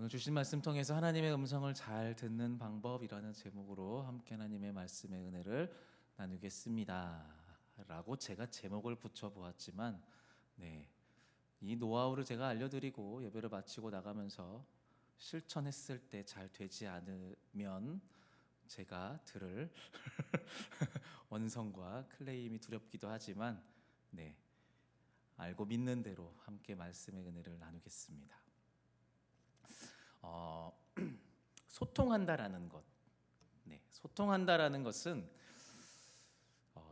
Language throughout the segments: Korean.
오늘 주신 말씀 통해서 하나님의 음성을 잘 듣는 방법이라는 제목으로 함께 하나님의 말씀의 은혜를 나누겠습니다 라고 제가 제목을 붙여보았지만 이 노하우를 제가 알려드리고 예배를 마치고 나가면서 실천했을 때 잘 되지 않으면 제가 들을 원성과 클레임이 두렵기도 하지만 알고 믿는 대로 함께 말씀의 은혜를 나누겠습니다. 소통한다라는 것, 소통한다라는 것은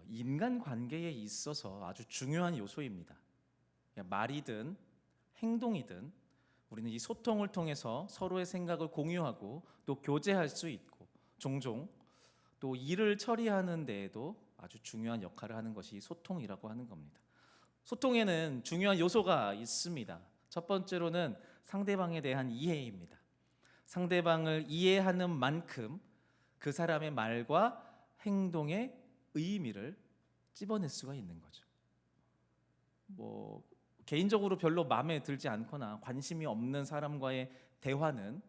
인간 관계에 있어서 아주 중요한 요소입니다. 말이든 행동이든 우리는 이 소통을 통해서 서로의 생각을 공유하고 또 교제할 수 있고, 종종 또 일을 처리하는 데에도 아주 중요한 역할을 하는 것이 소통이라고 하는 겁니다. 소통에는 중요한 요소가 있습니다. 첫 번째로는 상대방에 대한 이해입니다. 상대방을 이해하는 만큼 그 사람의 말과 행동의 의미를 찝어낼 수가 있는 거죠. 개인적으로 별로 마음에 들지 않거나 관심이 없는 사람과의 대화는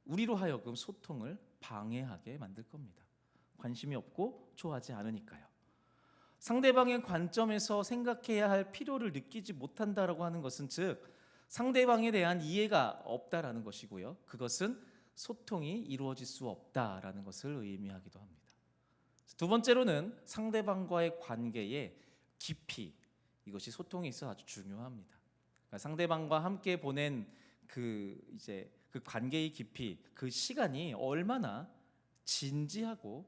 우리로 하여금 소통을 방해하게 만들 겁니다. 관심이 없고 좋아하지 않으니까요. 상대방의 관점에서 생각해야 할 필요를 느끼지 못한다라고 하는 것은 즉 상대방에 대한 이해가 없다라는 것이고요. 그것은 소통이 이루어질 수 없다라는 것을 의미하기도 합니다. 두 번째로는 상대방과의 관계의 깊이, 이것이 소통에 있어 아주 중요합니다. 그러니까 상대방과 함께 보낸 그 관계의 깊이, 그 시간이 얼마나 진지하고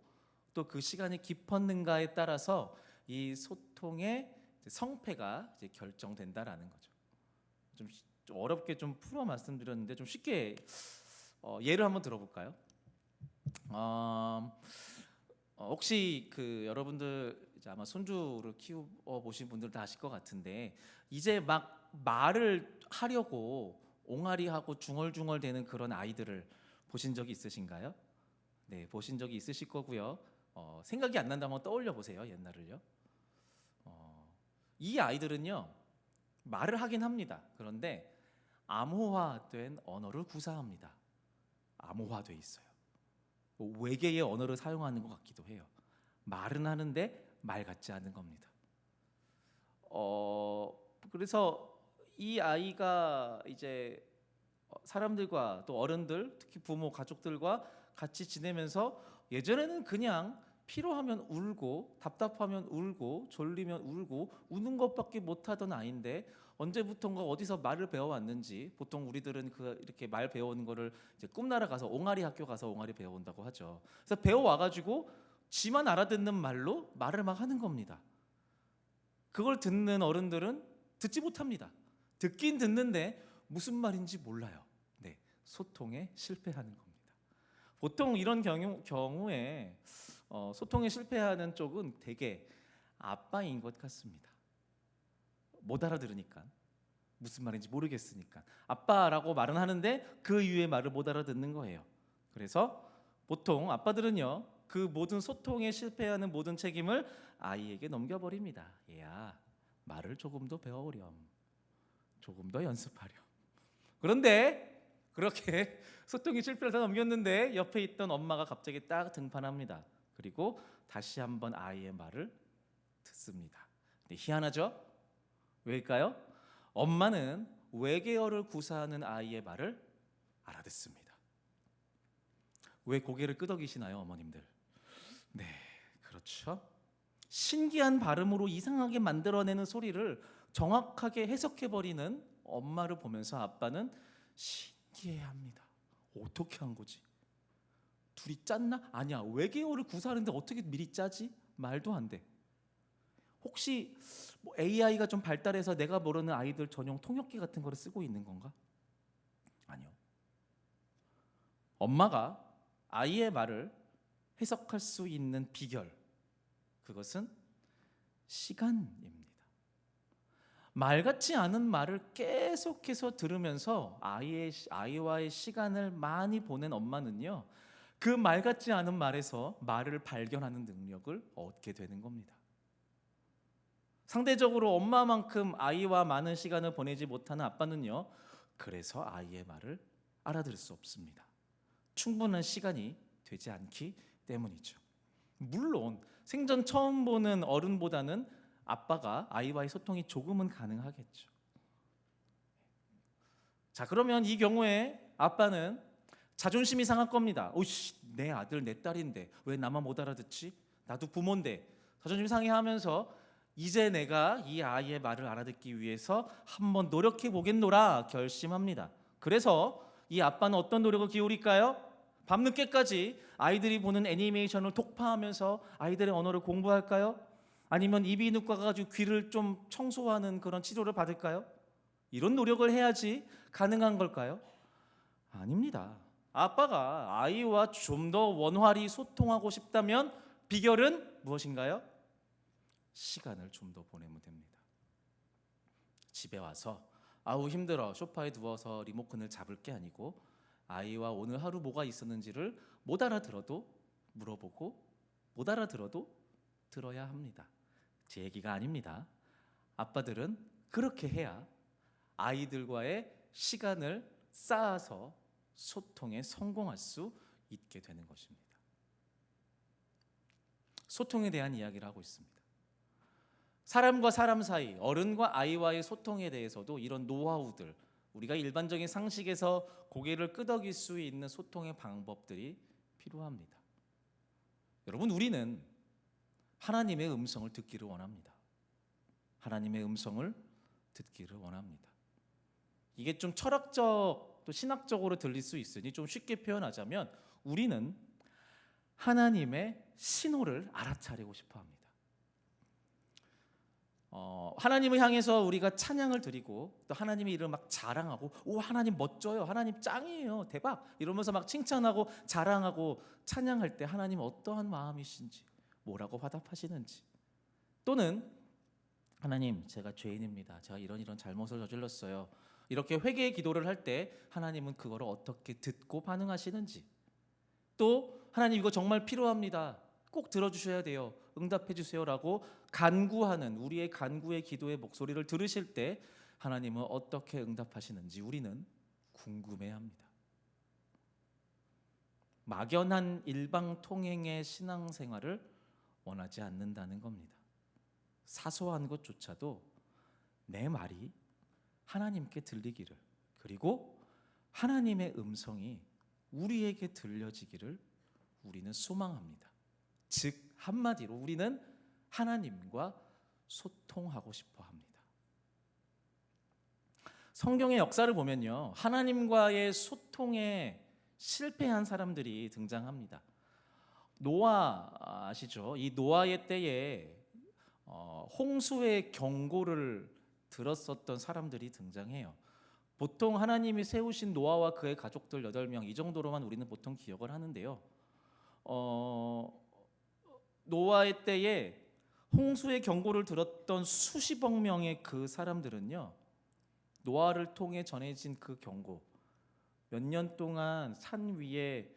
또 그 시간이 깊었는가에 따라서 이 소통의 성패가 결정된다라는 거죠. 좀 어렵게 좀 풀어 말씀드렸는데 좀 쉽게 예를 한번 들어볼까요? 혹시 여러분들 이제 아마 손주를 키워 보신 분들 다 아실 것 같은데 이제 막 말을 하려고 옹알이하고 중얼중얼대는 그런 아이들을 보신 적이 있으신가요? 네, 보신 적이 있으실 거고요. 생각이 안 난다면 한번 떠올려 보세요. 옛날을요. 이 아이들은요 말을 하긴 합니다. 그런데 암호화된 언어를 구사합니다. 암호화돼 있어요. 외계의 언어를 사용하는 것 같기도 해요. 말은 하는데 말 같지 않은 겁니다. 그래서 이 아이가 이제 사람들과 또 어른들, 특히 부모, 가족들과 같이 지내면서 예전에는 그냥 필요하면 울고 답답하면 울고 졸리면 울고 우는 것밖에 못하던 아이인데 언제부턴가 어디서 말을 배워왔는지, 보통 우리들은 이렇게 말 배우는 거를 이제 꿈나라 가서 옹알이 학교 가서 옹알이 배워온다고 하죠. 그래서 배워와가지고 지만 알아듣는 말로 말을 막 하는 겁니다. 그걸 듣는 어른들은 듣지 못합니다. 듣긴 듣는데 무슨 말인지 몰라요. 소통에 실패하는 겁니다. 보통 이런 경우에 소통에 실패하는 쪽은 대개 아빠인 것 같습니다. 못 알아들으니까, 무슨 말인지 모르겠으니까 아빠라고 말은 하는데 그 이유의 말을 못 알아듣는 거예요. 그래서 보통 아빠들은요 그 모든 소통에 실패하는 모든 책임을 아이에게 넘겨버립니다. 얘야, 말을 조금 더 배워오렴, 조금 더 연습하렴. 그런데 그렇게 소통이 실패를 다 넘겼는데 옆에 있던 엄마가 갑자기 딱 등판합니다. 그리고 다시 한번 아이의 말을 듣습니다. 희한하죠? 왜일까요? 엄마는 외계어를 구사하는 아이의 말을 알아듣습니다. 왜 고개를 끄덕이시나요, 어머님들? 네, 그렇죠. 신기한 발음으로 이상하게 만들어내는 소리를 정확하게 해석해버리는 엄마를 보면서 아빠는 신기해합니다. 어떻게 한 거지? 둘이 짰나? 아니야, 외계어를 구사하는데 어떻게 미리 짜지? 말도 안 돼. 혹시 AI가 좀 발달해서 내가 모르는 아이들 전용 통역기 같은 거를 쓰고 있는 건가? 아니요. 엄마가 아이의 말을 해석할 수 있는 비결, 그것은 시간입니다. 말 같지 않은 말을 계속해서 들으면서 아이와의 시간을 많이 보낸 엄마는요, 그 말 같지 않은 말에서 말을 발견하는 능력을 얻게 되는 겁니다. 상대적으로 엄마만큼 아이와 많은 시간을 보내지 못하는 아빠는요, 그래서 아이의 말을 알아들을 수 없습니다. 충분한 시간이 되지 않기 때문이죠. 물론 생전 처음 보는 어른보다는 아빠가 아이와의 소통이 조금은 가능하겠죠. 자, 그러면 이 경우에 아빠는 자존심이 상할 겁니다. 오씨, 내 아들 내 딸인데 왜 나만 못 알아듣지? 나도 부모인데. 자존심 상해하면서 이제 내가 이 아이의 말을 알아듣기 위해서 한번 노력해 보겠노라 결심합니다. 그래서 이 아빠는 어떤 노력을 기울일까요? 밤늦게까지 아이들이 보는 애니메이션을 독파하면서 아이들의 언어를 공부할까요? 아니면 이비인후과 가가지고 귀를 좀 청소하는 그런 치료를 받을까요? 이런 노력을 해야지 가능한 걸까요? 아닙니다. 아빠가 아이와 좀 더 원활히 소통하고 싶다면 비결은 무엇인가요? 시간을 좀 더 보내면 됩니다. 집에 와서 아우 힘들어 소파에 누워서 리모컨을 잡을 게 아니고 아이와 오늘 하루 뭐가 있었는지를 못 알아들어도 물어보고 못 알아들어도 들어야 합니다. 제 얘기가 아닙니다. 아빠들은 그렇게 해야 아이들과의 시간을 쌓아서 소통에 성공할 수 있게 되는 것입니다. 소통에 대한 이야기를 하고 있습니다. 사람과 사람 사이, 어른과 아이와의 소통에 대해서도 이런 노하우들, 우리가 일반적인 상식에서 고개를 끄덕일 수 있는 소통의 방법들이 필요합니다. 여러분, 우리는 하나님의 음성을 듣기를 원합니다. 하나님의 음성을 듣기를 원합니다. 이게 좀 철학적 또 신학적으로 들릴 수 있으니 좀 쉽게 표현하자면 우리는 하나님의 신호를 알아차리고 싶어 합니다. 하나님을 향해서 우리가 찬양을 드리고 또 하나님의 일을 막 자랑하고 오 하나님 멋져요, 하나님 짱이에요, 대박 이러면서 막 칭찬하고 자랑하고 찬양할 때 하나님 어떠한 마음이신지, 뭐라고 화답하시는지, 또는 하나님 제가 죄인입니다, 제가 이런 잘못을 저질렀어요, 이렇게 회개의 기도를 할 때 하나님은 그거를 어떻게 듣고 반응하시는지, 또 하나님 이거 정말 필요합니다, 꼭 들어주셔야 돼요, 응답해 주세요라고 간구하는 우리의 간구의 기도의 목소리를 들으실 때 하나님은 어떻게 응답하시는지 우리는 궁금해합니다. 막연한 일방통행의 신앙생활을 원하지 않는다는 겁니다. 사소한 것조차도 내 말이 하나님께 들리기를, 그리고 하나님의 음성이 우리에게 들려지기를 우리는 소망합니다. 즉 한마디로 우리는 하나님과 소통하고 싶어 합니다. 성경의 역사를 보면요, 하나님과의 소통에 실패한 사람들이 등장합니다. 노아 아시죠? 이 노아의 때에 홍수의 경고를 들었었던 사람들이 등장해요. 보통 하나님이 세우신 노아와 그의 가족들 8명 이 정도로만 우리는 보통 기억을 하는데요. 노아의 때에 홍수의 경고를 들었던 수십억 명의 그 사람들은요, 노아를 통해 전해진 그 경고, 몇 년 동안 산 위에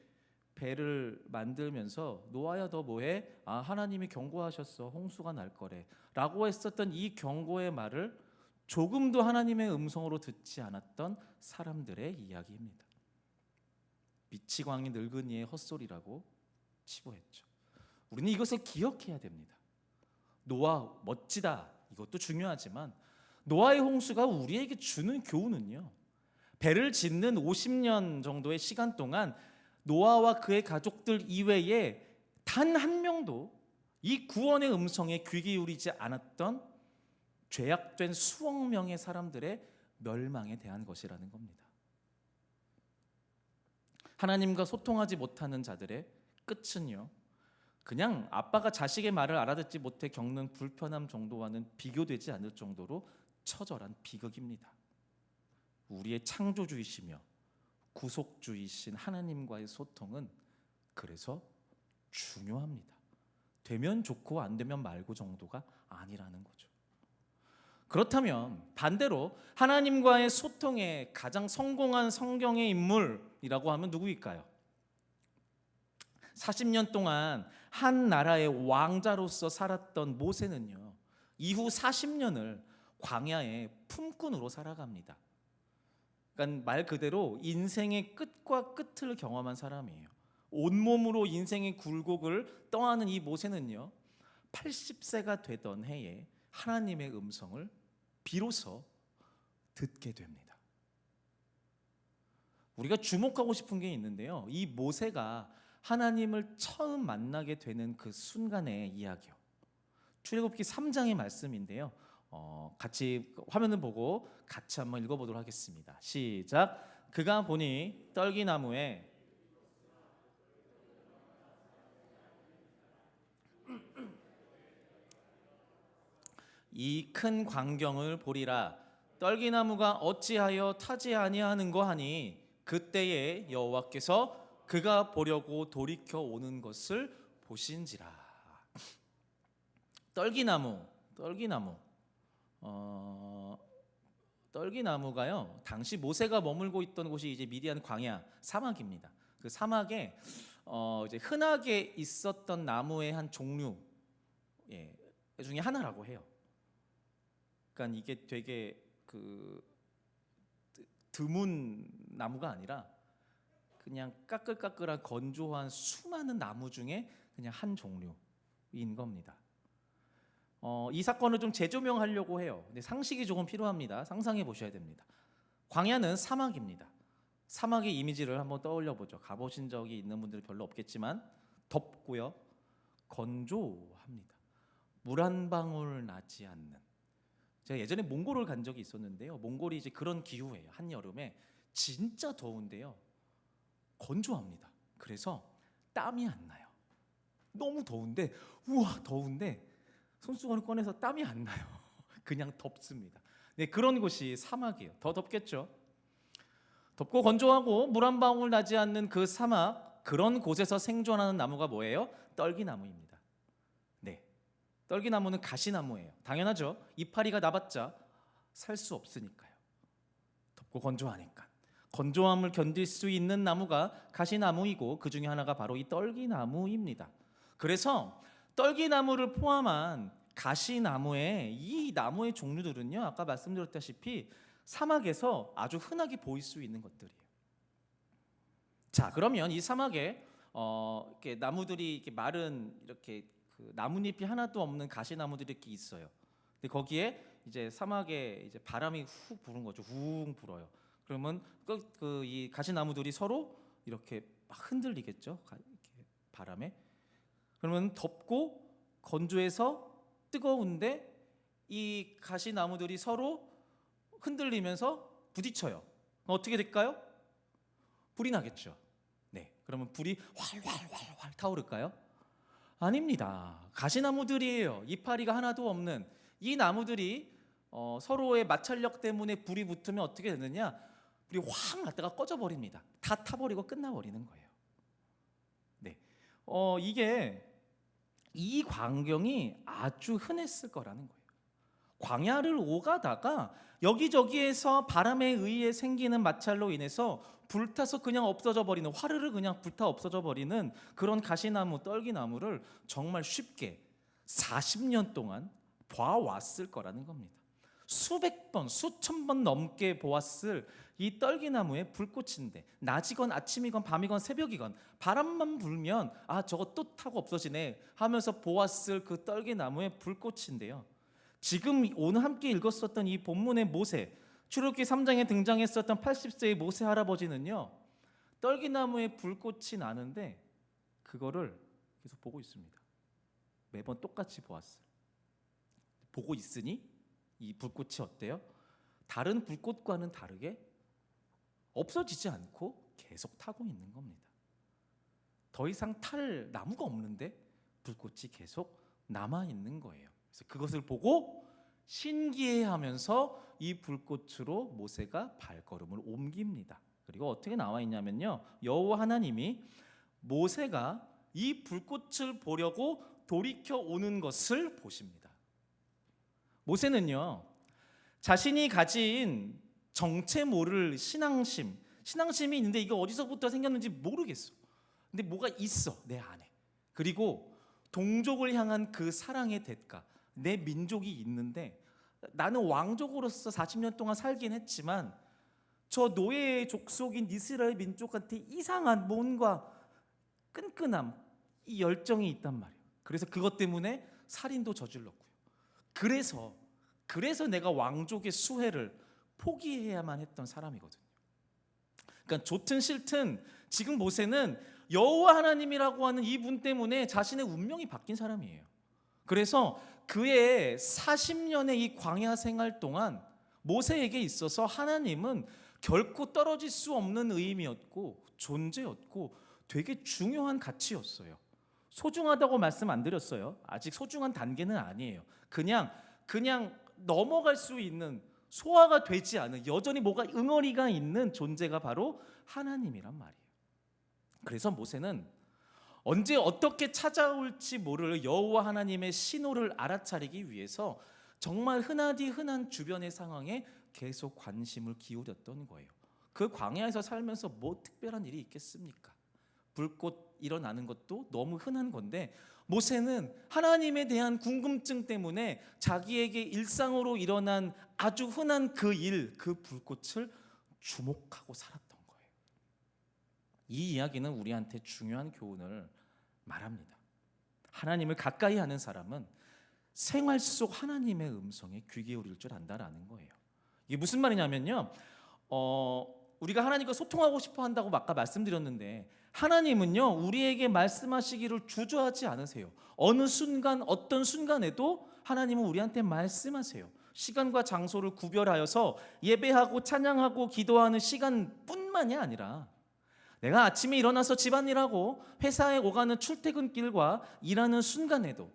배를 만들면서 노아야 너 뭐해? 아 하나님이 경고하셨어, 홍수가 날 거래 라고 했었던 이 경고의 말을 조금도 하나님의 음성으로 듣지 않았던 사람들의 이야기입니다. 미치광이 늙은이의 헛소리라고 치부했죠. 우리는 이것을 기억해야 됩니다. 노아 멋지다, 이것도 중요하지만 노아의 홍수가 우리에게 주는 교훈은요, 배를 짓는 50년 정도의 시간 동안 노아와 그의 가족들 이외에 단 한 명도 이 구원의 음성에 귀 기울이지 않았던 죄악된 수억 명의 사람들의 멸망에 대한 것이라는 겁니다. 하나님과 소통하지 못하는 자들의 끝은요, 그냥 아빠가 자식의 말을 알아듣지 못해 겪는 불편함 정도와는 비교되지 않을 정도로 처절한 비극입니다. 우리의 창조주이시며 구속주이신 하나님과의 소통은 그래서 중요합니다. 되면 좋고 안 되면 말고 정도가 아니라는 거죠. 그렇다면 반대로 하나님과의 소통에 가장 성공한 성경의 인물이라고 하면 누구일까요? 40년 동안 한 나라의 왕자로서 살았던 모세는요, 이후 40년을 광야의 품꾼으로 살아갑니다. 그러니까 말 그대로 인생의 끝과 끝을 경험한 사람이에요. 온몸으로 인생의 굴곡을 떠안은 이 모세는요, 80세가 되던 해에 하나님의 음성을 비로소 듣게 됩니다. 우리가 주목하고 싶은 게 있는데요, 이 모세가 하나님을 처음 만나게 되는 그 순간의 이야기요, 출애굽기 3장의 말씀인데요, 같이 화면을 보고 같이 한번 읽어보도록 하겠습니다. 시작. 그가 보니 떨기나무에 이 큰 광경을 보리라. 떨기나무가 어찌하여 타지 아니하는고 하니 그때에 여호와께서 그가 보려고 돌이켜 오는 것을 보신지라. 떨기나무, 떨기나무가요, 당시 모세가 머물고 있던 곳이 이제 미디안 광야 사막입니다. 그 사막에 이제 흔하게 있었던 나무의 한 종류, 예, 중에 하나라고 해요. 그러니까 이게 되게 드문 나무가 아니라 그냥 까끌까끌한 건조한 수많은 나무 중에 그냥 한 종류인 겁니다. 이 사건을 좀 재조명하려고 해요. 근데 상식이 조금 필요합니다. 상상해 보셔야 됩니다. 광야는 사막입니다. 사막의 이미지를 한번 떠올려 보죠. 가보신 적이 있는 분들은 별로 없겠지만 덥고요, 건조합니다. 물 한 방울 나지 않는. 제가 예전에 몽골을 간 적이 있었는데요, 몽골이 이제 그런 기후예요. 한여름에 진짜 더운데요, 건조합니다. 그래서 땀이 안 나요. 너무 더운데, 우와 더운데 손수건을 꺼내서 땀이 안 나요. 그냥 덥습니다. 네, 그런 곳이 사막이에요. 더 덥겠죠. 덥고 건조하고 물 한 방울 나지 않는 그 사막, 그런 곳에서 생존하는 나무가 뭐예요? 떨기나무입니다. 네, 떨기나무는 가시나무예요. 당연하죠. 이파리가 나봤자 살 수 없으니까요. 덥고 건조하니까. 건조함을 견딜 수 있는 나무가 가시나무이고 그 중에 하나가 바로 이 떨기나무입니다. 그래서 떨기나무를 포함한 가시나무의 이 나무의 종류들은요, 아까 말씀드렸다시피 사막에서 아주 흔하게 보일 수 있는 것들이에요. 자, 그러면 이 사막에 이렇게 나무들이 이렇게 마른 이렇게 나뭇잎이 하나도 없는 가시나무들이 이렇게 있어요. 근데 거기에 이제 사막에 이제 바람이 훅 부는 거죠. 훅 불어요. 그러면 이 가시나무들이 서로 이렇게 막 흔들리겠죠. 이렇게 바람에. 그러면 덥고 건조해서 뜨거운데 이 가시나무들이 서로 흔들리면서 부딪혀요. 어떻게 될까요? 불이 나겠죠. 네, 그러면 불이 활활활활 타오를까요? 아닙니다. 가시나무들이에요. 이파리가 하나도 없는 이 나무들이 서로의 마찰력 때문에 불이 붙으면 어떻게 되느냐? 불이 확 났다가 꺼져버립니다. 다 타버리고 끝나버리는 거예요. 네, 이게 이 광경이 아주 흔했을 거라는 거예요. 광야를 오가다가 여기저기에서 바람에 의해 생기는 마찰로 인해서 불타서 그냥 없어져 버리는, 화르르 그냥 불타 없어져 버리는 그런 가시나무, 떨기나무를 정말 쉽게 40년 동안 봐왔을 거라는 겁니다. 수백 번, 수천 번 넘게 보았을 이 떨기나무의 불꽃인데, 낮이건 아침이건 밤이건 새벽이건 바람만 불면 저거 또 타고 없어지네 하면서 보았을 그 떨기나무의 불꽃인데요, 지금 오늘 함께 읽었었던 이 본문의 모세, 출애굽기 3장에 등장했었던 80세의 모세 할아버지는요, 떨기나무의 불꽃이 나는데 그거를 계속 보고 있습니다. 매번 똑같이 보았어요. 보고 있으니 이 불꽃이 어때요? 다른 불꽃과는 다르게 없어지지 않고 계속 타고 있는 겁니다. 더 이상 탈 나무가 없는데 불꽃이 계속 남아 있는 거예요. 그래서 그것을 보고 신기해하면서 이 불꽃으로 모세가 발걸음을 옮깁니다. 그리고 어떻게 나와 있냐면요, 여호와 하나님이 모세가 이 불꽃을 보려고 돌이켜 오는 것을 보십니다. 모세는요, 자신이 가진 정체 모를 신앙심이 있는데 이거 어디서부터 생겼는지 모르겠어. 근데 뭐가 있어 내 안에. 그리고 동족을 향한 그 사랑의 대가, 내 민족이 있는데 나는 왕족으로서 40년 동안 살긴 했지만 저 노예의 족속인 이스라엘 민족한테 이상한 뭔가 끈끈함, 이 열정이 있단 말이에요. 그래서 그것 때문에 살인도 저질렀고요. 그래서 내가 왕족의 수혜를 포기해야만 했던 사람이거든요. 그러니까 좋든 싫든 지금 모세는 여호와 하나님이라고 하는 이분 때문에 자신의 운명이 바뀐 사람이에요. 그래서 그의 40년의 이 광야 생활 동안 모세에게 있어서 하나님은 결코 떨어질 수 없는 의미였고 존재였고 되게 중요한 가치였어요. 소중하다고 말씀 안 드렸어요. 아직 소중한 단계는 아니에요. 그냥 넘어갈 수 있는, 소화가 되지 않은, 여전히 뭐가 응어리가 있는 존재가 바로 하나님이란 말이에요. 그래서 모세는 언제 어떻게 찾아올지 모를 여호와 하나님의 신호를 알아차리기 위해서 정말 흔하디 흔한 주변의 상황에 계속 관심을 기울였던 거예요. 그 광야에서 살면서 뭐 특별한 일이 있겠습니까? 불꽃 일어나는 것도 너무 흔한 건데, 모세는 하나님에 대한 궁금증 때문에 자기에게 일상으로 일어난 아주 흔한 그 일, 그 불꽃을 주목하고 살았던 거예요. 이 이야기는 우리한테 중요한 교훈을 말합니다. 하나님을 가까이 하는 사람은 생활 속 하나님의 음성에 귀 기울일 줄 안다라는 거예요. 이게 무슨 말이냐면요, 우리가 하나님과 소통하고 싶어 한다고 아까 말씀드렸는데, 하나님은요 우리에게 말씀하시기를 주저하지 않으세요. 어느 순간 어떤 순간에도 하나님은 우리한테 말씀하세요. 시간과 장소를 구별하여서 예배하고 찬양하고 기도하는 시간뿐만이 아니라 내가 아침에 일어나서 집안일하고 회사에 오가는 출퇴근길과 일하는 순간에도,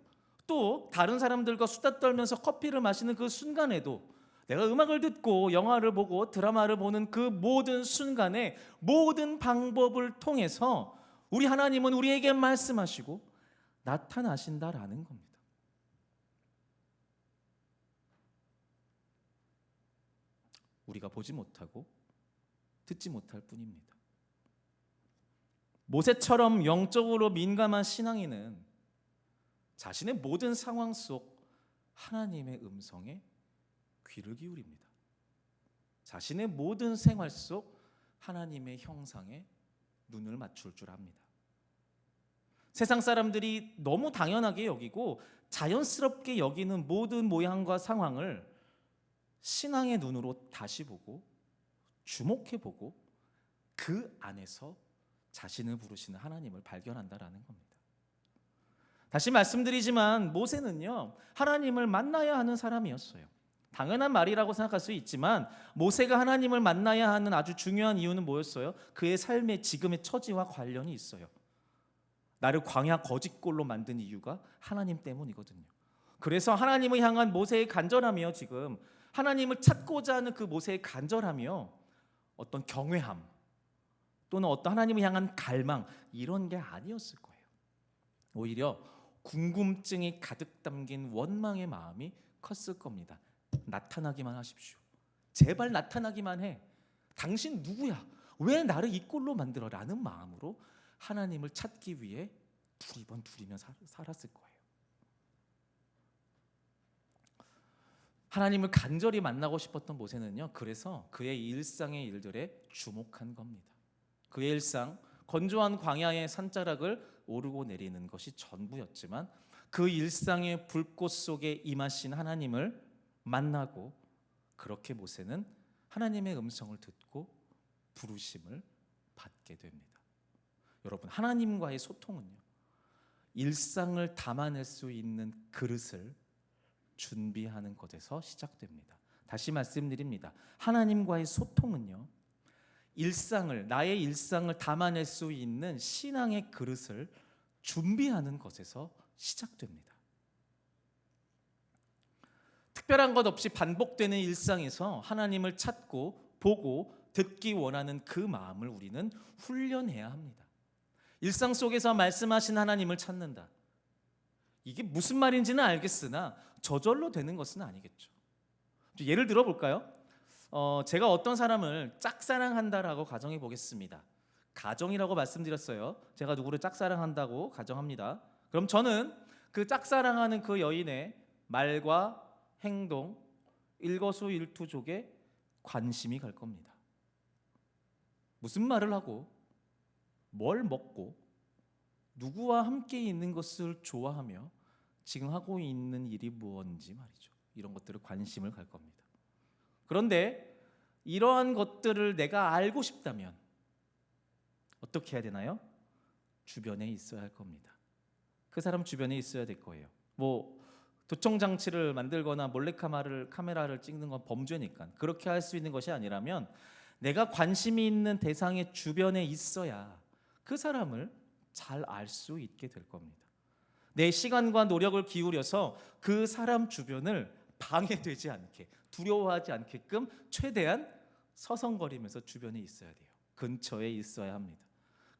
또 다른 사람들과 수다 떨면서 커피를 마시는 그 순간에도, 내가 음악을 듣고 영화를 보고 드라마를 보는 그 모든 순간에 모든 방법을 통해서 우리 하나님은 우리에게 말씀하시고 나타나신다라는 겁니다. 우리가 보지 못하고 듣지 못할 뿐입니다. 모세처럼 영적으로 민감한 신앙인은 자신의 모든 상황 속 하나님의 음성에 귀를 기울입니다. 자신의 모든 생활 속 하나님의 형상에 눈을 맞출 줄 압니다. 세상 사람들이 너무 당연하게 여기고 자연스럽게 여기는 모든 모양과 상황을 신앙의 눈으로 다시 보고 주목해보고 그 안에서 자신을 부르시는 하나님을 발견한다라는 겁니다. 다시 말씀드리지만 모세는요 하나님을 만나야 하는 사람이었어요. 당연한 말이라고 생각할 수 있지만 모세가 하나님을 만나야 하는 아주 중요한 이유는 뭐였어요? 그의 삶의 지금의 처지와 관련이 있어요. 나를 광야 거짓골로 만든 이유가 하나님 때문이거든요. 그래서 하나님을 향한 모세의 간절함이요, 지금 하나님을 찾고자 하는 그 모세의 간절함이요, 어떤 경외함 또는 어떤 하나님을 향한 갈망, 이런 게 아니었을 거예요. 오히려 궁금증이 가득 담긴 원망의 마음이 컸을 겁니다. 나타나기만 하십시오. 제발 나타나기만 해. 당신 누구야? 왜 나를 이 꼴로 만들어? 라는 마음으로 하나님을 찾기 위해 두리번 두리며 살았을 거예요. 하나님을 간절히 만나고 싶었던 모세는요, 그래서 그의 일상의 일들에 주목한 겁니다. 그의 일상, 건조한 광야의 산자락을 오르고 내리는 것이 전부였지만 그 일상의 불꽃 속에 임하신 하나님을 만나고, 그렇게 모세는 하나님의 음성을 듣고 부르심을 받게 됩니다. 여러분, 하나님과의 소통은요, 일상을 담아낼 수 있는 그릇을 준비하는 것에서 시작됩니다. 다시 말씀드립니다. 하나님과의 소통은요, 나의 일상을 담아낼 수 있는 신앙의 그릇을 준비하는 것에서 시작됩니다. 특별한 것 없이 반복되는 일상에서 하나님을 찾고 보고 듣기 원하는 그 마음을 우리는 훈련해야 합니다. 일상 속에서 말씀하신 하나님을 찾는다. 이게 무슨 말인지는 알겠으나 저절로 되는 것은 아니겠죠. 예를 들어 볼까요? 제가 어떤 사람을 짝사랑한다라고 가정해 보겠습니다. 가정이라고 말씀드렸어요. 제가 누구를 짝사랑한다고 가정합니다. 그럼 저는 그 짝사랑하는 그 여인의 말과 행동, 일거수일투족에 관심이 갈 겁니다. 무슨 말을 하고 뭘 먹고 누구와 함께 있는 것을 좋아하며 지금 하고 있는 일이 무엇인지 말이죠. 이런 것들을 관심을 갈 겁니다. 그런데 이러한 것들을 내가 알고 싶다면 어떻게 해야 되나요? 주변에 있어야 할 겁니다. 그 사람 주변에 있어야 될 거예요. 뭐 도청 장치를 만들거나 카메라를 찍는 건 범죄니까 그렇게 할 수 있는 것이 아니라면 내가 관심이 있는 대상의 주변에 있어야 그 사람을 잘 알 수 있게 될 겁니다. 내 시간과 노력을 기울여서 그 사람 주변을 방해되지 않게, 두려워하지 않게끔 최대한 서성거리면서 주변에 있어야 돼요. 근처에 있어야 합니다.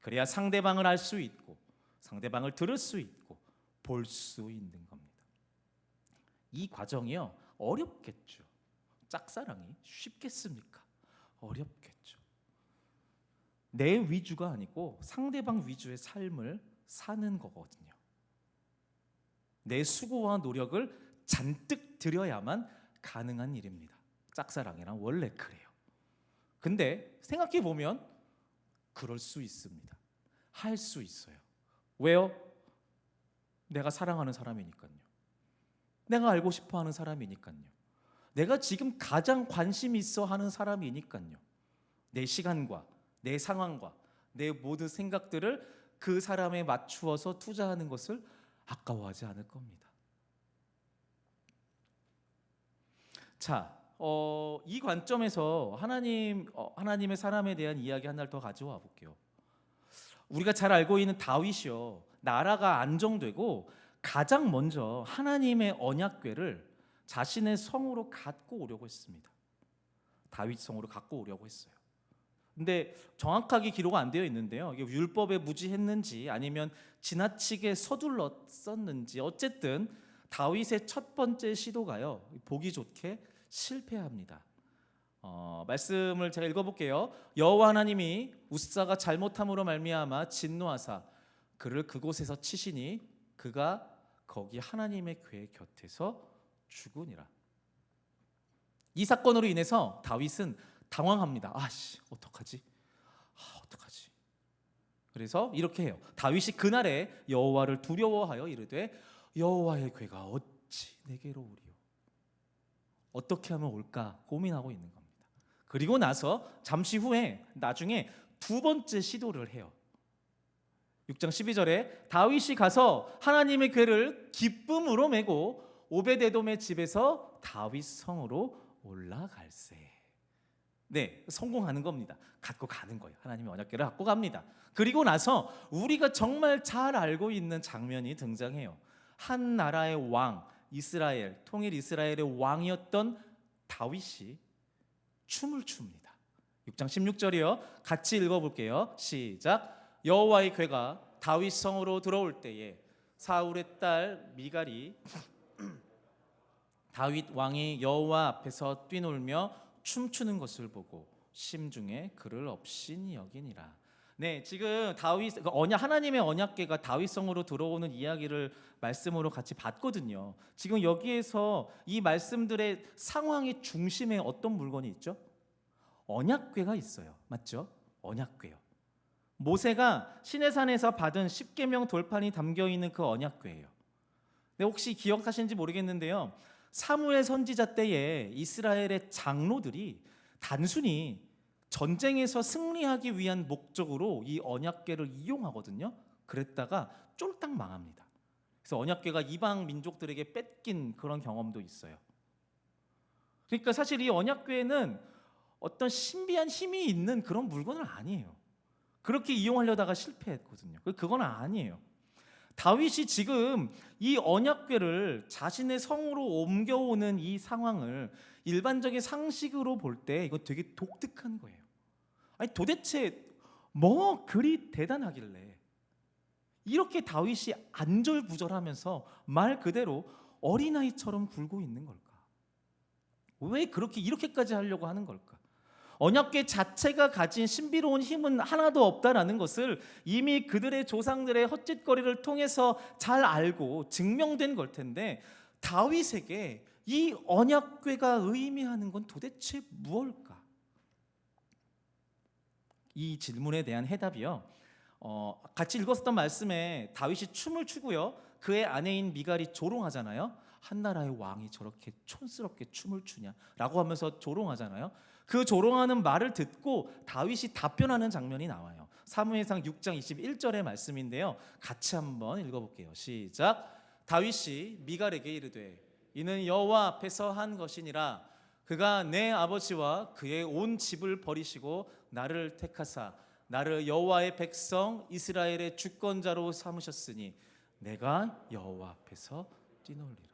그래야 상대방을 알 수 있고 상대방을 들을 수 있고 볼 수 있는 겁니다. 이 과정이요, 어렵겠죠. 짝사랑이 쉽겠습니까? 어렵겠죠. 내 위주가 아니고 상대방 위주의 삶을 사는 거거든요. 내 수고와 노력을 잔뜩 들여야만 가능한 일입니다. 짝사랑이란 원래 그래요. 근데 생각해 보면 그럴 수 있습니다. 할 수 있어요. 왜요? 내가 사랑하는 사람이니까요. 내가 알고 싶어 하는 사람이니까요. 내가 지금 가장 관심 있어 하는 사람이니까요. 내 시간과 내 상황과 내 모든 생각들을 그 사람에 맞추어서 투자하는 것을 아까워하지 않을 겁니다. 자, 이 관점에서 하나님의 사람에 대한 이야기 하나를 더 가져와 볼게요. 우리가 잘 알고 있는 다윗이요, 나라가 안정되고 가장 먼저 하나님의 언약궤를 자신의 성으로 갖고 오려고 했습니다. 다윗 성으로 갖고 오려고 했어요. 근데 정확하게 기록 안 되어 있는데요, 이게 율법에 무지했는지 아니면 지나치게 서둘렀었는지 어쨌든 다윗의 첫 번째 시도가요, 보기 좋게 실패합니다. 말씀을 제가 읽어볼게요. 여호와 하나님이 웃사가 잘못함으로 말미암아 진노하사 그를 그곳에서 치시니 그가 거기 하나님의 궤 곁에서 죽으니라. 이 사건으로 인해서 다윗은 당황합니다. 어떡하지? 어떡하지? 그래서 이렇게 해요. 다윗이 그날에 여호와를 두려워하여 이르되 여호와의 궤가 어찌 내게로 오리요? 어떻게 하면 올까 고민하고 있는 겁니다. 그리고 나서 잠시 후에 나중에 두 번째 시도를 해요. 6장 12절에 다윗이 가서 하나님의 궤를 기쁨으로 메고 오베데돔의 집에서 다윗 성으로 올라갈세. 네, 성공하는 겁니다. 갖고 가는 거예요. 하나님의 언약궤를 갖고 갑니다. 그리고 나서 우리가 정말 잘 알고 있는 장면이 등장해요. 한 나라의 왕, 통일 이스라엘의 왕이었던 다윗이 춤을 춥니다. 6장 16절이요. 같이 읽어볼게요. 시작. 여호와의 궤가 다윗 성으로 들어올 때에 사울의 딸 미갈이 다윗 왕이 여호와 앞에서 뛰놀며 춤추는 것을 보고 심중에 그를 업신이 여기니라. 네, 지금 하나님의 언약궤가 다윗 성으로 들어오는 이야기를 말씀으로 같이 봤거든요. 지금 여기에서 이 말씀들의 상황의 중심에 어떤 물건이 있죠? 언약궤가 있어요. 맞죠? 언약궤요. 모세가 시내산에서 받은 십계명 돌판이 담겨 있는 그 언약궤예요. 네, 혹시 기억하시는지 모르겠는데요, 사무엘 선지자 때에 이스라엘의 장로들이 단순히 전쟁에서 승리하기 위한 목적으로 이 언약궤를 이용하거든요. 그랬다가 쫄딱 망합니다. 그래서 언약궤가 이방 민족들에게 뺏긴 그런 경험도 있어요. 그러니까 사실 이 언약궤는 어떤 신비한 힘이 있는 그런 물건은 아니에요. 그렇게 이용하려다가 실패했거든요. 그건 아니에요. 다윗이 지금 이 언약궤를 자신의 성으로 옮겨오는 이 상황을 일반적인 상식으로 볼 때 이거 되게 독특한 거예요. 아니 도대체 뭐 그리 대단하길래 이렇게 다윗이 안절부절하면서 말 그대로 어린아이처럼 굴고 있는 걸까? 왜 이렇게까지 하려고 하는 걸까? 언약궤 자체가 가진 신비로운 힘은 하나도 없다라는 것을 이미 그들의 조상들의 헛짓거리를 통해서 잘 알고 증명된 걸 텐데, 다윗에게 이 언약궤가 의미하는 건 도대체 무엇일까? 이 질문에 대한 해답이요. 같이 읽었던 말씀에 다윗이 춤을 추고요. 그의 아내인 미갈이 조롱하잖아요. 한 나라의 왕이 저렇게 촌스럽게 춤을 추냐라고 하면서 조롱하잖아요. 그 조롱하는 말을 듣고 다윗이 답변하는 장면이 나와요. 사무엘상 6장 21절의 말씀인데요. 같이 한번 읽어볼게요. 시작. 다윗이 미갈에게 이르되 이는 여호와 앞에서 한 것이니라. 그가 내 아버지와 그의 온 집을 버리시고 나를 택하사 나를 여호와의 백성 이스라엘의 주권자로 삼으셨으니 내가 여호와 앞에서 뛰놀리라.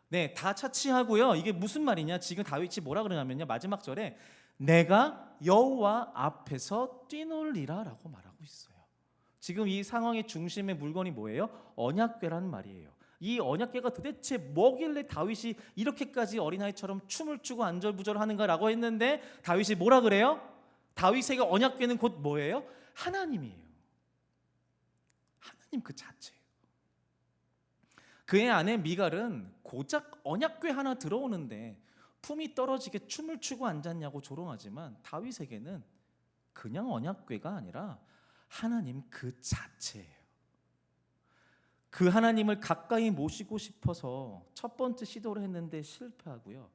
네, 다 차치하고요. 이게 무슨 말이냐? 지금 다윗이 뭐라 그러냐면요. 마지막 절에 내가 여호와 앞에서 뛰놀리라라고 말하고 있어요. 지금 이 상황의 중심의 물건이 뭐예요? 언약궤라는 말이에요. 이 언약궤가 도대체 뭐길래 다윗이 이렇게까지 어린아이처럼 춤을 추고 안절부절하는가라고 했는데 다윗이 뭐라 그래요? 다윗에게 언약궤는 곧 뭐예요? 하나님이에요. 하나님 그 자체예요. 그의 아내 미갈은 고작 언약궤 하나 들어오는데 품이 떨어지게 춤을 추고 앉았냐고 조롱하지만 다윗에게는 그냥 언약궤가 아니라 하나님 그 자체예요. 그 하나님을 가까이 모시고 싶어서 첫 번째 시도를 했는데 실패하고요.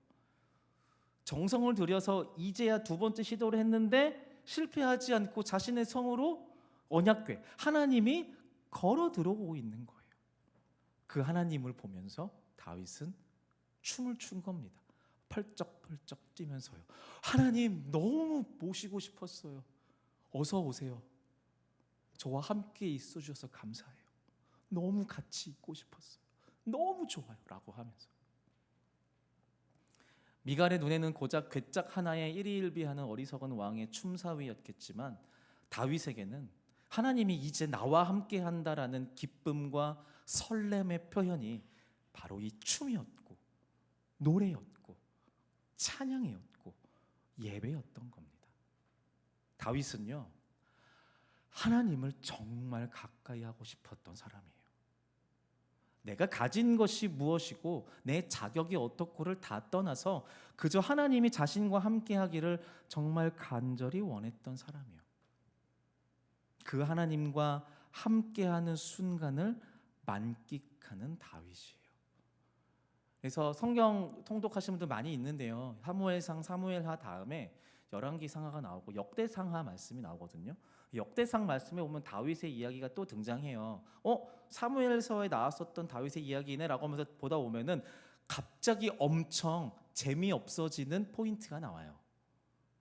정성을 들여서 이제야 두 번째 시도를 했는데 실패하지 않고 자신의 성으로 언약궤 하나님이 걸어 들어오고 있는 거예요. 그 하나님을 보면서 다윗은 춤을 춘 겁니다. 펄쩍펄쩍 뛰면서요. 하나님 너무 모시고 싶었어요. 어서 오세요. 저와 함께 있어 주셔서 감사해요. 너무 같이 있고 싶었어요. 너무 좋아요. 라고 하면서 미갈의 눈에는 고작 괴짝 하나에 일희일비하는 어리석은 왕의 춤사위였겠지만 다윗에게는 하나님이 이제 나와 함께 한다라는 기쁨과 설렘의 표현이 바로 이 춤이었고 노래였고 찬양이었고 예배였던 겁니다. 다윗은요 하나님을 정말 가까이 하고 싶었던 사람이에요. 내가 가진 것이 무엇이고 내 자격이 어떻고를 다 떠나서 그저 하나님이 자신과 함께 하기를 정말 간절히 원했던 사람이에요. 그 하나님과 함께하는 순간을 만끽하는 다윗이에요. 그래서 성경 통독하시는 분들 많이 있는데요. 사무엘상, 사무엘하 다음에 열왕기상하가 나오고 역대상하 말씀이 나오거든요. 역대상 말씀에 보면 다윗의 이야기가 또 등장해요. 사무엘서에 나왔었던 다윗의 이야기네라고 하면서 보다 보면은 갑자기 엄청 재미없어지는 포인트가 나와요.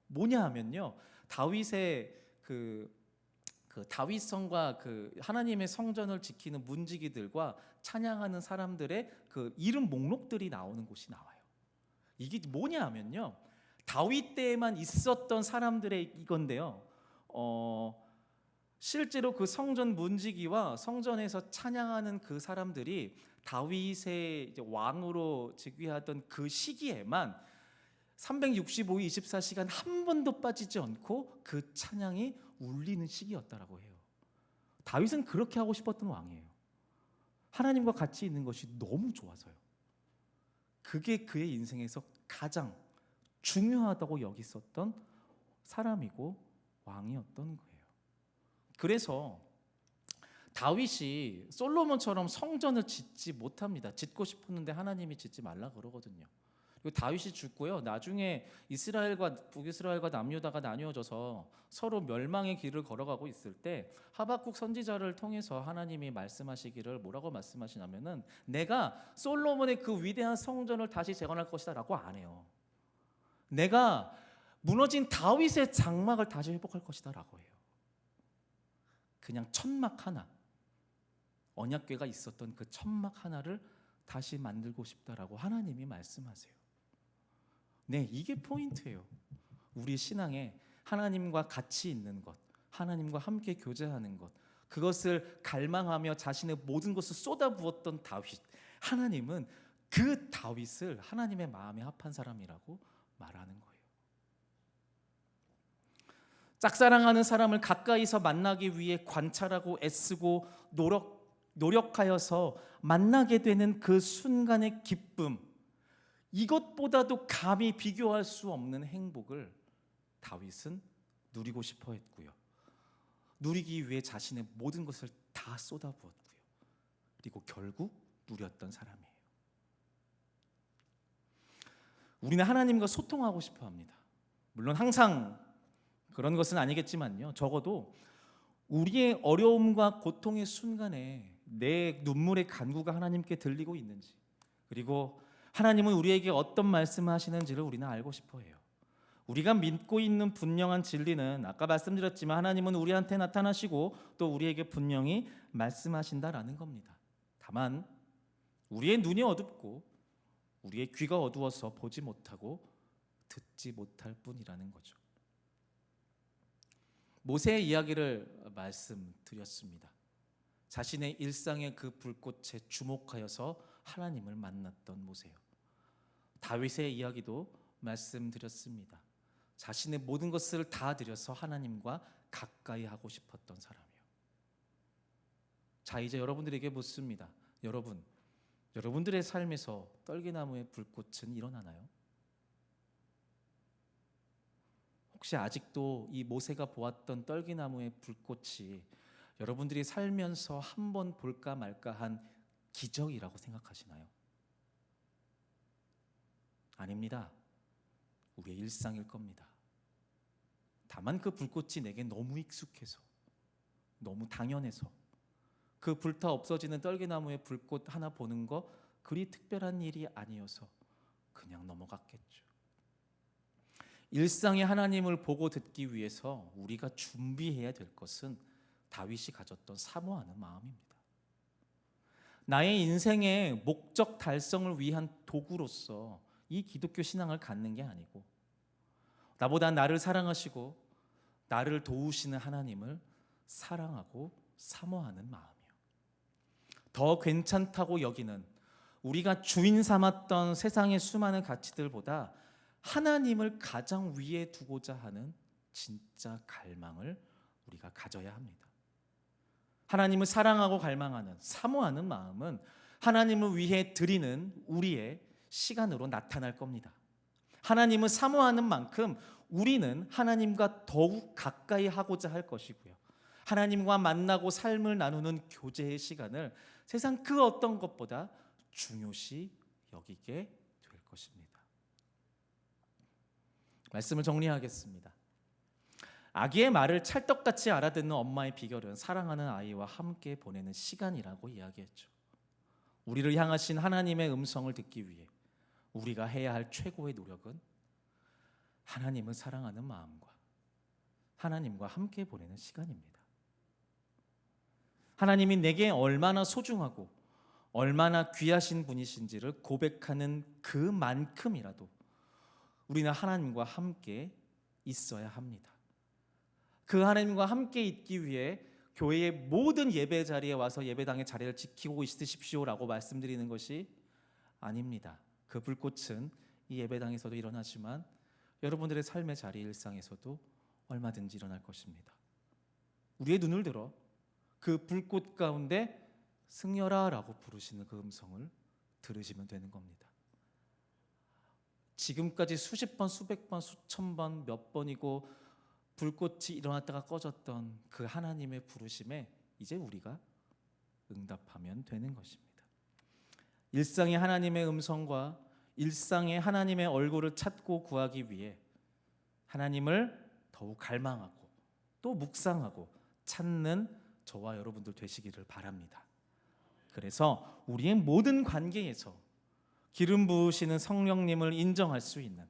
뭐냐 하면요. 다윗의 그 다윗성과 그 하나님의 성전을 지키는 문지기들과 찬양하는 사람들의 그 이름 목록들이 나오는 곳이 나와요. 이게 뭐냐 하면요. 다윗 때에만 있었던 사람들의 이건데요. 실제로 그 성전 문지기와 성전에서 찬양하는 그 사람들이 다윗의 왕으로 즉위하던 그 시기에만 365일 24시간 한 번도 빠지지 않고 그 찬양이 울리는 시기였다라고 해요. 다윗은 그렇게 하고 싶었던 왕이에요. 하나님과 같이 있는 것이 너무 좋아서요. 그게 그의 인생에서 가장 중요하다고 여겼었던 사람이고 왕이었던 거예요. 그래서 다윗이 솔로몬처럼 성전을 짓지 못합니다. 짓고 싶었는데 하나님이 짓지 말라 그러거든요. 그리고 다윗이 죽고요. 나중에 이스라엘과 북이스라엘과 남유다가 나뉘어져서 서로 멸망의 길을 걸어가고 있을 때 하박국 선지자를 통해서 하나님이 말씀하시기를 뭐라고 말씀하시냐면은 내가 솔로몬의 그 위대한 성전을 다시 재건할 것이다라고 안 해요. 내가 무너진 다윗의 장막을 다시 회복할 것이다라고 해요. 그냥 천막 하나, 언약궤가 있었던 그 천막 하나를 다시 만들고 싶다라고 하나님이 말씀하세요. 네, 이게 포인트예요. 우리 신앙에 하나님과 같이 있는 것, 하나님과 함께 교제하는 것, 그것을 갈망하며 자신의 모든 것을 쏟아부었던 다윗. 하나님은 그 다윗을 하나님의 마음에 합한 사람이라고 말하는 거예요. 짝사랑하는 사람을 가까이서 만나기 위해 관찰하고 애쓰고 노력하여서 만나게 되는 그 순간의 기쁨, 이것보다도 감히 비교할 수 없는 행복을 다윗은 누리고 싶어 했고요. 누리기 위해 자신의 모든 것을 다 쏟아부었고요. 그리고 결국 누렸던 사람이에요. 우리는 하나님과 소통하고 싶어 합니다. 물론 항상 그런 것은 아니겠지만요. 적어도 우리의 어려움과 고통의 순간에 내 눈물의 간구가 하나님께 들리고 있는지, 그리고 하나님은 우리에게 어떤 말씀을 하시는지를 우리는 알고 싶어 해요. 우리가 믿고 있는 분명한 진리는 아까 말씀드렸지만 하나님은 우리한테 나타나시고 또 우리에게 분명히 말씀하신다라는 겁니다. 다만 우리의 눈이 어둡고 우리의 귀가 어두워서 보지 못하고 듣지 못할 뿐이라는 거죠. 모세의 이야기를 말씀드렸습니다. 자신의 일상의 그 불꽃에 주목하여서 하나님을 만났던 모세요. 다윗의 이야기도 말씀드렸습니다. 자신의 모든 것을 다 드려서 하나님과 가까이 하고 싶었던 사람이요. 자, 이제 여러분들에게 묻습니다. 여러분들의 삶에서 떨기나무의 불꽃은 일어나나요? 혹시 아직도 이 모세가 보았던 떨기나무의 불꽃이 여러분들이 살면서 한번 볼까 말까 한 기적이라고 생각하시나요? 아닙니다. 우리의 일상일 겁니다. 다만 그 불꽃이 내게 너무 익숙해서, 너무 당연해서 그 불타 없어지는 떨기나무의 불꽃 하나 보는 거 그리 특별한 일이 아니어서 그냥 넘어갔겠죠. 일상의 하나님을 보고 듣기 위해서 우리가 준비해야 될 것은 다윗이 가졌던 사모하는 마음입니다. 나의 인생의 목적 달성을 위한 도구로서 이 기독교 신앙을 갖는 게 아니고, 나보다 나를 사랑하시고 나를 도우시는 하나님을 사랑하고 사모하는 마음이요. 더 괜찮다고 여기는 우리가 주인 삼았던 세상의 수많은 가치들보다 하나님을 가장 위에 두고자 하는 진짜 갈망을 우리가 가져야 합니다. 하나님을 사랑하고 갈망하는, 사모하는 마음은 하나님을 위해 드리는 우리의 시간으로 나타날 겁니다. 하나님을 사모하는 만큼 우리는 하나님과 더욱 가까이 하고자 할 것이고요. 하나님과 만나고 삶을 나누는 교제의 시간을 세상 그 어떤 것보다 중요시 여기게 될 것입니다. 말씀을 정리하겠습니다. 아기의 말을 찰떡같이 알아듣는 엄마의 비결은 사랑하는 아이와 함께 보내는 시간이라고 이야기했죠. 우리를 향하신 하나님의 음성을 듣기 위해 우리가 해야 할 최고의 노력은 하나님을 사랑하는 마음과 하나님과 함께 보내는 시간입니다. 하나님이 내게 얼마나 소중하고 얼마나 귀하신 분이신지를 고백하는 그만큼이라도 우리는 하나님과 함께 있어야 합니다. 그 하나님과 함께 있기 위해 교회의 모든 예배 자리에 와서 예배당의 자리를 지키고 있으십시오라고 말씀드리는 것이 아닙니다. 그 불꽃은 이 예배당에서도 일어나지만 여러분들의 삶의 자리 일상에서도 얼마든지 일어날 것입니다. 우리의 눈을 들어 그 불꽃 가운데 승려라라고 부르시는 그 음성을 들으시면 되는 겁니다. 지금까지 수십 번, 수백 번, 수천 번, 몇 번이고 불꽃이 일어났다가 꺼졌던 그 하나님의 부르심에 이제 우리가 응답하면 되는 것입니다. 일상의 하나님의 음성과 일상의 하나님의 얼굴을 찾고 구하기 위해 하나님을 더욱 갈망하고 또 묵상하고 찾는 저와 여러분들 되시기를 바랍니다. 그래서 우리의 모든 관계에서 기름 부으시는 성령님을 인정할 수 있는,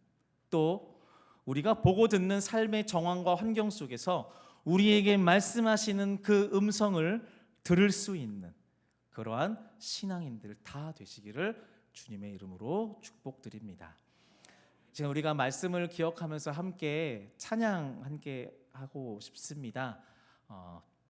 또 우리가 보고 듣는 삶의 정황과 환경 속에서 우리에게 말씀하시는 그 음성을 들을 수 있는 그러한 신앙인들 다 되시기를 주님의 이름으로 축복드립니다. 지금 우리가 말씀을 기억하면서 함께 찬양 함께 하고 싶습니다.